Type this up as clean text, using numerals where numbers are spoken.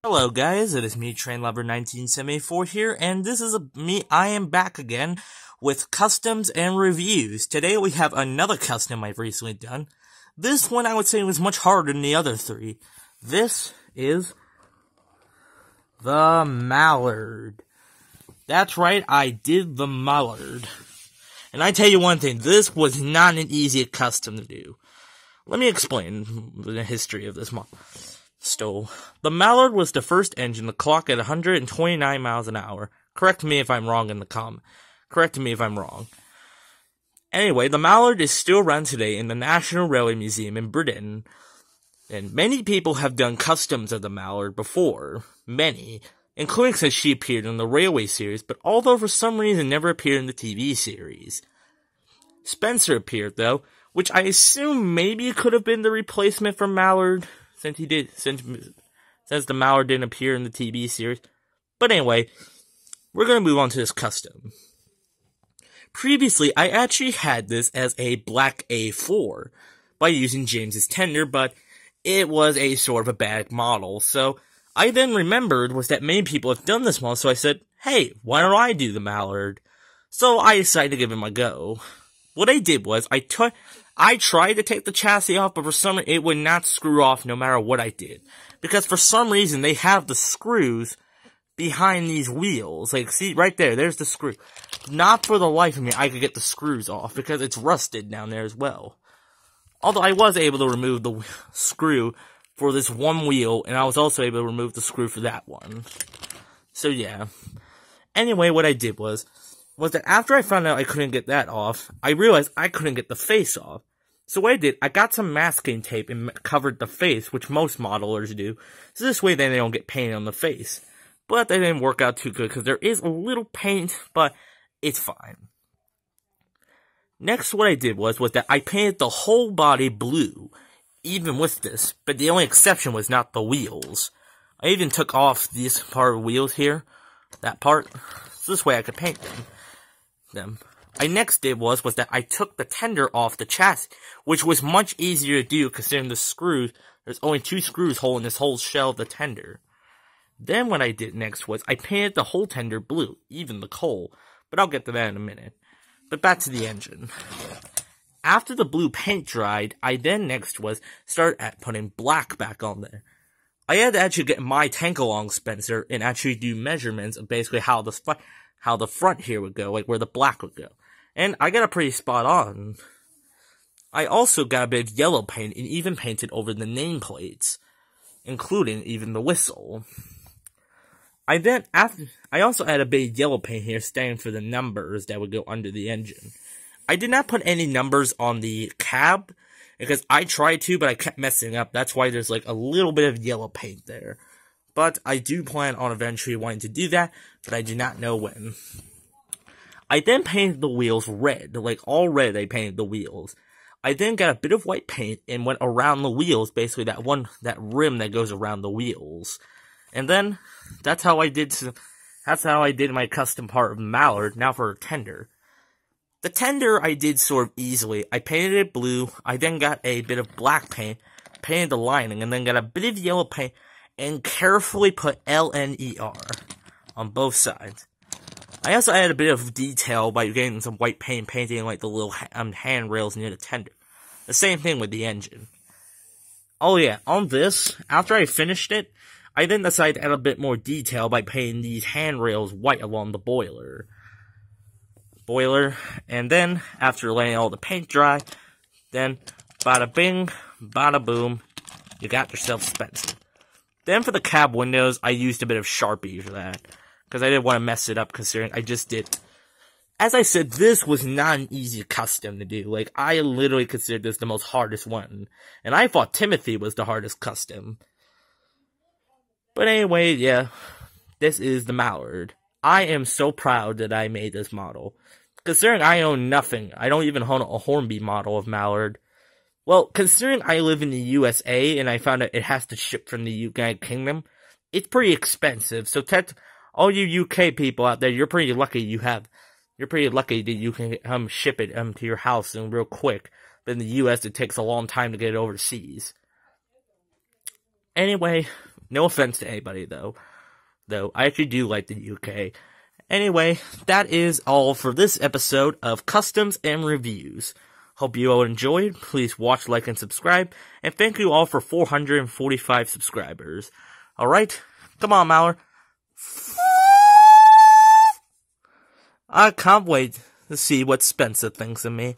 Hello guys, it is me, TrainLover1974 here, and this is I am back again with customs and reviews. Today we have another custom I've recently done. This one I would say was much harder than the other three. This is the mallard. That's right, I did the mallard. And I tell you one thing, this was not an easy custom to do. Let me explain the history of this model. The mallard was the first engine to clock at 129 miles an hour. Correct me if I'm wrong in the comment. Correct me if I'm wrong. Anyway, the mallard is still around today in the National Railway Museum in Britain. And many people have done customs of the mallard before. Many. Including since she appeared in the Railway series, but although for some reason never appeared in the TV series. Spencer appeared though, which I assume maybe could have been the replacement for Mallard. Since the Mallard didn't appear in the TV series. But anyway, we're going to move on to this custom. Previously, I actually had this as a black A4 by using James's tender, but it was a sort of a bad model. So I then remembered was that many people have done this model, so I said, hey, why don't I do the Mallard? So I decided to give him a go. What I did was, I tried to take the chassis off, but for some reason, it would not screw off no matter what I did. Because for some reason, they have the screws behind these wheels. Like, see, right there, there's the screw. Not for the life of me, I could get the screws off, because it's rusted down there as well. Although I was able to remove the screw for this one wheel, and I was also able to remove the screw for that one. So yeah. Anyway, what I did was that after I found out I couldn't get that off, I realized I couldn't get the face off. So what I did, I got some masking tape and covered the face, which most modelers do. So this way then they don't get paint on the face. But that didn't work out too good because there is a little paint, but it's fine. Next what I did was that I painted the whole body blue, even with this. But the only exception was not the wheels. I even took off this part of wheels here, that part, so this way I could paint them. I next did was that I took the tender off the chassis, which was much easier to do considering the screws, there's only 2 screws holding this whole shell of the tender. Then what I did next was I painted the whole tender blue, even the coal, but I'll get to that in a minute. But back to the engine. After the blue paint dried, I then next start at putting black back on there. I had to actually get my tank along Spencer and actually do measurements of basically how the front here would go, like where the black would go. And I got it pretty spot on. I also got a bit of yellow paint and even painted over the nameplates, including even the whistle. I also added a bit of yellow paint here standing for the numbers that would go under the engine. I did not put any numbers on the cab, because I tried to, but I kept messing up. That's why there's like a little bit of yellow paint there. But I do plan on eventually wanting to do that, but I do not know when. I then painted the wheels red, like all red I painted the wheels. I then got a bit of white paint and went around the wheels, basically that rim that goes around the wheels. And then, that's how I did my custom part of Mallard. Now for a tender. The tender I did sort of easily. I painted it blue, I then got a bit of black paint, painted the lining, and then got a bit of yellow paint, and carefully put LNER on both sides. I also added a bit of detail by getting some white paint, painting like the little handrails near the tender. The same thing with the engine. Oh yeah, on this, after I finished it, I then decided to add a bit more detail by painting these handrails white along the boiler. And then, after letting all the paint dry, then, bada bing, bada boom, you got yourself Spencer. Then for the cab windows, I used a bit of Sharpie for that, because I didn't want to mess it up considering I just did. As I said, this was not an easy custom to do. Like, I literally considered this the most hardest one, and I thought Timothy was the hardest custom. But anyway, yeah, this is the Mallard. I am so proud that I made this model. Considering I own nothing, I don't even own a Hornby model of Mallard. Well, considering I live in the USA and I found out it has to ship from the United Kingdom, it's pretty expensive. So all you UK people out there, you're pretty lucky that you can ship it to your house and real quick. But in the US, it takes a long time to get it overseas. Anyway, No offense to anybody, though. Though, I actually do like the UK. Anyway, that is all for this episode of Customs and Reviews. Hope you all enjoyed. Please watch, like, and subscribe. And thank you all for 445 subscribers. Alright? Come on, Mallard. I can't wait to see what Spencer thinks of me.